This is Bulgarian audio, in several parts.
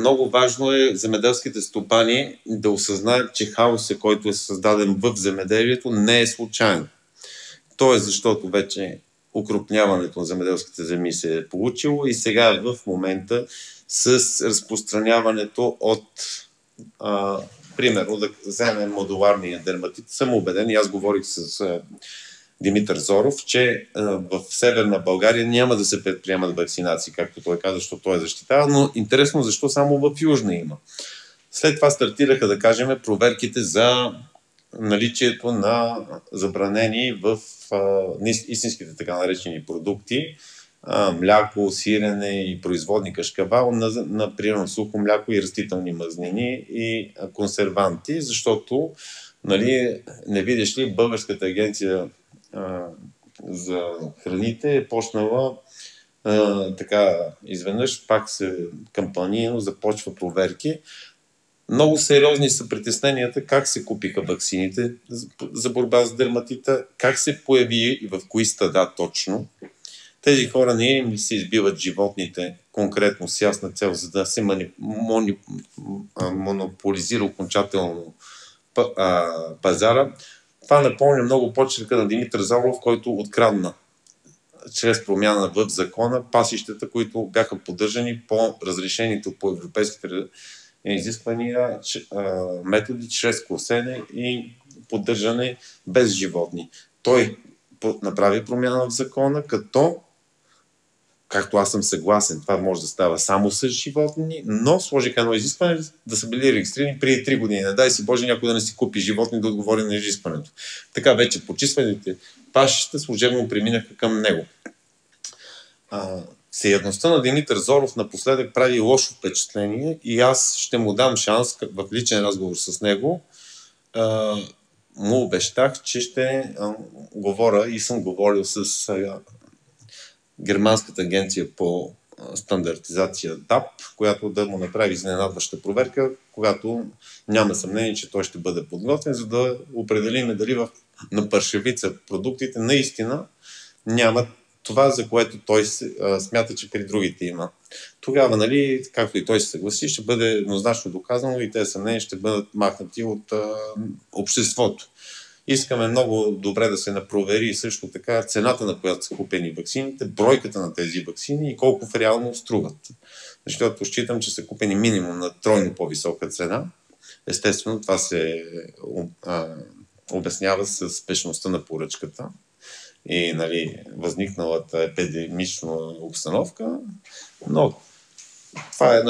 Много важно е земеделските стопани да осъзнаят, че хаосът, който е създаден в земеделието, не е случайен. То е защото вече укрупняването на земеделските земи се е получило и сега в момента с разпространяването от примерно да вземем модуларния дерматит. Съм убеден и аз говорих с Димитър Зоров, че в Северна България няма да се предприемат вакцинации, както той каза, защото той е защитава, но интересно защо само в Южна има. След това стартираха, да кажем, проверките за наличието на забранени в истинските така наречени продукти, мляко, сирене и производни кашкавал на примерно сухо мляко и растителни мазнини и консерванти, защото не видиш ли, Българската агенция за храните е почнала така изведнъж пак се кампанийно започва проверки. Много сериозни са притесненията как се купиха ваксините за борба с дерматита, как се появи и в кои стада точно. Тези хора не им се избиват животните конкретно с ясна цел, за да се монополизира окончателно пазара. Това напомня много почерка на Димитър Зоров, който открадна чрез промяна в закона пасищата, които бяха поддържани по разрешените по европейските изисквания методи, чрез косене и поддържане без животни. Той направи промяна в закона, както аз съм съгласен, това може да става само с животни, но сложиха едно изискване да са били регистрирани преди 3 години. Не дай си Боже някой да не си купи животни да отговори на изискването. Така вече почистваните пасища служебно преминаха към него. Всеядността на Димитър Зоров напоследък прави лошо впечатление и аз ще му дам шанс в личен разговор с него. Му обещах, че ще говоря и съм говорил с Германската агенция по стандартизация ДАП, която да му направи изненадваща проверка, когато няма съмнение, че той ще бъде подготвен, за да определим дали на пършевица продуктите наистина нямат това, за което той смята, че при другите има. Тогава, както и той се съгласи, ще бъде еднозначно доказано и тези съмнения ще бъдат махнати от обществото. Искаме много добре да се напровери също така цената, на която са купени ваксините, бройката на тези ваксини и колко реално струват. Защото считам, че са купени минимум на тройно по-висока цена. Естествено, това се обяснява с спешността на поръчката и възникналата епидемична обстановка, но това е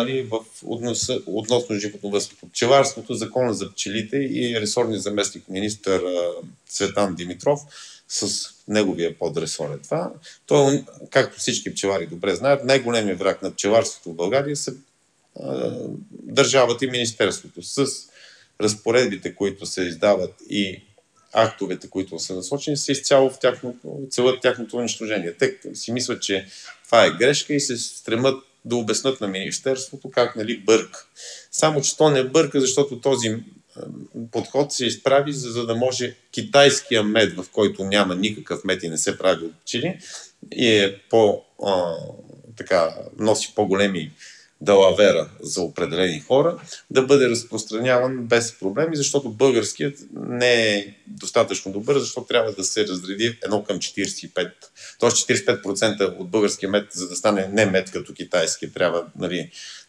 относно животновъдството. Пчеларството, закона за пчелите и ресорния заместник министър Цветан Димитров с неговия подресор. Той, както всички пчелари добре знаят, най-големият враг на пчеларството в България са държавата и министерството. С разпоредбите, които се издават и актовете, които са насочени, са изцяло в целът тяхното унищожение. Те си мислят, че това е грешка и се стремат да обяснат на министерството как бърка. Само, че то не бърка, защото този подход се изправи, за да може китайския мед, в който няма никакъв мед и не се прави от пчели, и носи по-големи далавера за определени хора, да бъде разпространяван без проблеми, защото българският не е достатъчно добър, защото трябва да се разреди 1:45. Тоест 45% от българския мед, за да стане не мед като китайския, трябва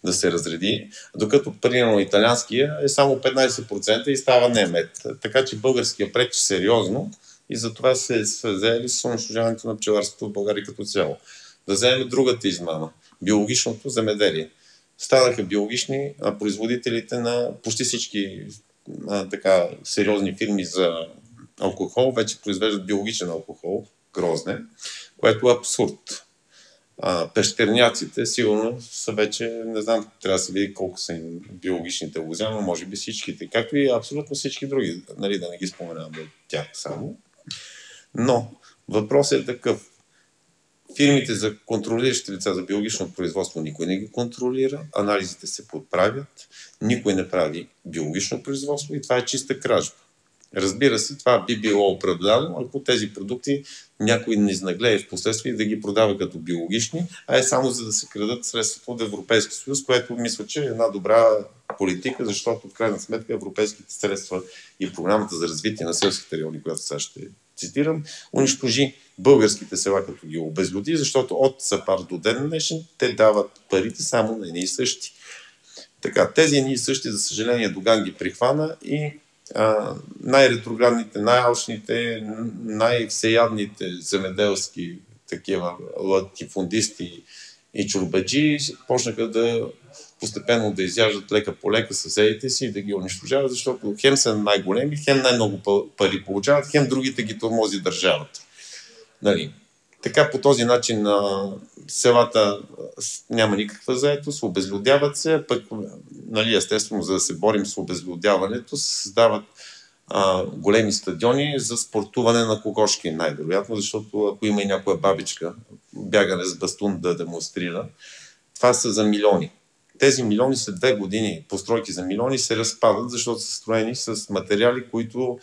да се разреди, докато примерно италианския е само 15% и става не мед. Така че българския пречи сериозно и затова се заели с унищожаването на пчеларството в България като цяло. Да вземем другата измама. Биологичното земеделие. Станаха биологични производителите на почти всички сериозни фирми за алкохол, вече произвеждат биологичен алкохол, Грозне, което е абсурд. Пещерняците сигурно са вече, не знам, трябва да се види колко са им биологичните лозя, но може би всичките, както и абсолютно всички други, да не ги споменаваме от тях само. Но въпросът е такъв. Фирмите за контролиращи лица за биологично производство никой не ги контролира, анализите се подправят, никой не прави биологично производство и това е чиста кражба. Разбира се, това би било оправдано, ако тези продукти някой не изнаглее в последствие да ги продава като биологични, а е само за да се крадат средствата от Европейския съюз, което мисля, че е една добра политика, защото в крайна сметка европейските средства и програмата за развитие на селските райони, която сега ще цитирам, унищожи българските села, като ги обезлюди, защото от САПАР до ден днешен те дават парите само на едни и същи. Така, тези едни и същи, за съжаление, Доган ги прихвана и най-ретроградните, най-алчните, най-всеядните земеделски такива латифундисти и чорбаджи почнаха да постепенно да изяждат лека по лека съседите си и да ги унищожават, защото хем са най-големи, хем най-много пари получават, хем другите ги тормози държавата. Нали? Така по този начин селата няма никаква заетост, обезлюдяват се, пък нали, естествено, за да се борим с обезлюдяването, се създават големи стадиони за спортуване на кокошки, най-вероятно, защото ако има и някоя бабичка, бягане с бастун да демонстрира, това са за милиони. Тези милиони след 2 години, постройки за милиони, се разпадат, защото са строени с материали, които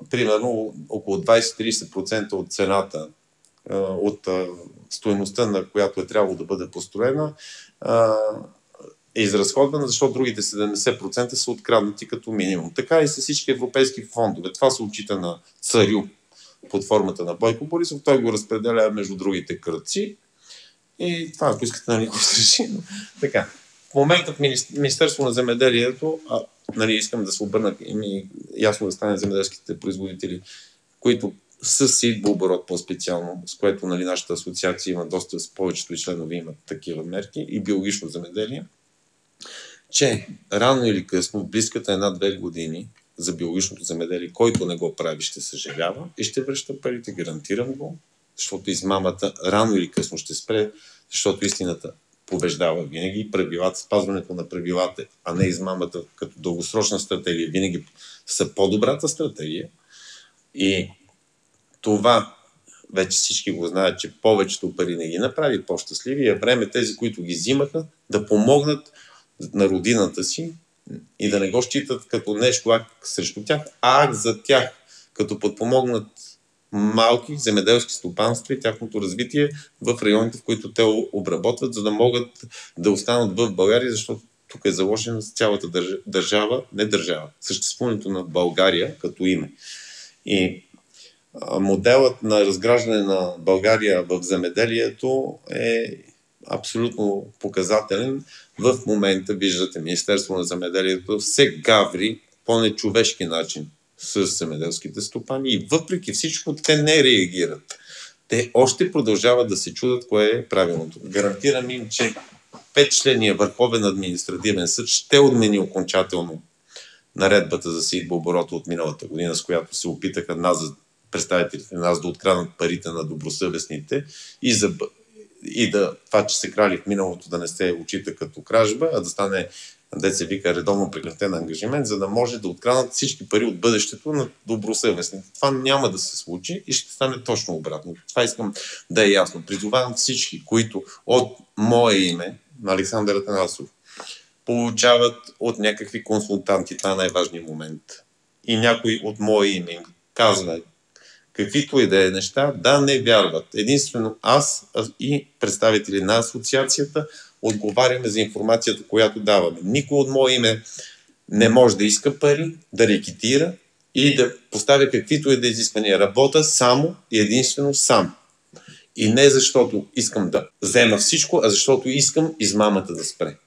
примерно около 20-30% от цената, от стойността, на която е трябвало да бъде построена, е изразходвана, защото другите 70% са откраднати като минимум. Така и с всички европейски фондове. Това се отчита на ЦАРЮ под формата на Бойко Борисов. Той го разпределя между другите кръци. И това, ако искате, нали, го среши. Така. В момента в Министерство на земеделието, нали, искам да се обърна и ясно да стане земеделските производители, които с сидбооборот по-специално, с което нали, нашата асоциация има доста, с повечето и членове имат такива мерки и биологично земеделие, че рано или късно, в близката 1-2 години за биологичното земеделие, който не го прави, ще съжалява и ще връща парите, гарантирам го, защото измамата рано или късно ще спре, защото истината побеждава винаги, правилата, спазването на правилата, а не измамата като дългосрочна стратегия, винаги са по-добрата стратегия. И това вече всички го знаят, че повечето пари не ги направи по-щастливи, е време тези, които ги взимаха, да помогнат на родината си и да не го считат като нещо акт срещу тях, а акт за тях, като подпомогнат малки земеделски стопанства и тяхното развитие в районите, в които те обработват, за да могат да останат в България, защото тук е заложена цялата държава, не държава, съществуването на България като име. И моделът на разграждане на България в земеделието е абсолютно показателен. В момента, виждате, Министерство на земеделието се гаври по нечовешки начин с земеделските стопани и въпреки всичко те не реагират. Те още продължават да се чудат кое е правилното. Гарантирам им, че 5-чления Върховен административен съд ще отмени окончателно наредбата за сидбооборота от миналата година, с която се опитаха представителите на нас да откраднат парите на добросъвестните и да това, че се крали в миналото, да не се отчита като кражба, а да стане, деца вика, редовно прекратен ангажимент, за да може да откраднат всички пари от бъдещето на добросъвестните. Това няма да се случи и ще стане точно обратно. Това искам да е ясно. Призовавам всички, които от мое име, на Александър Атанасов, получават от някакви консултанти, това е най-важният момент. И някой от мое име им казва каквито и да е неща, да не вярват. Единствено аз и представители на асоциацията отговаряме за информацията, която даваме. Никой от мое име не може да иска пари, да рекетира и да поставя каквито и да изисквания. Работа само и единствено сам. И не защото искам да взема всичко, а защото искам измамата да спре.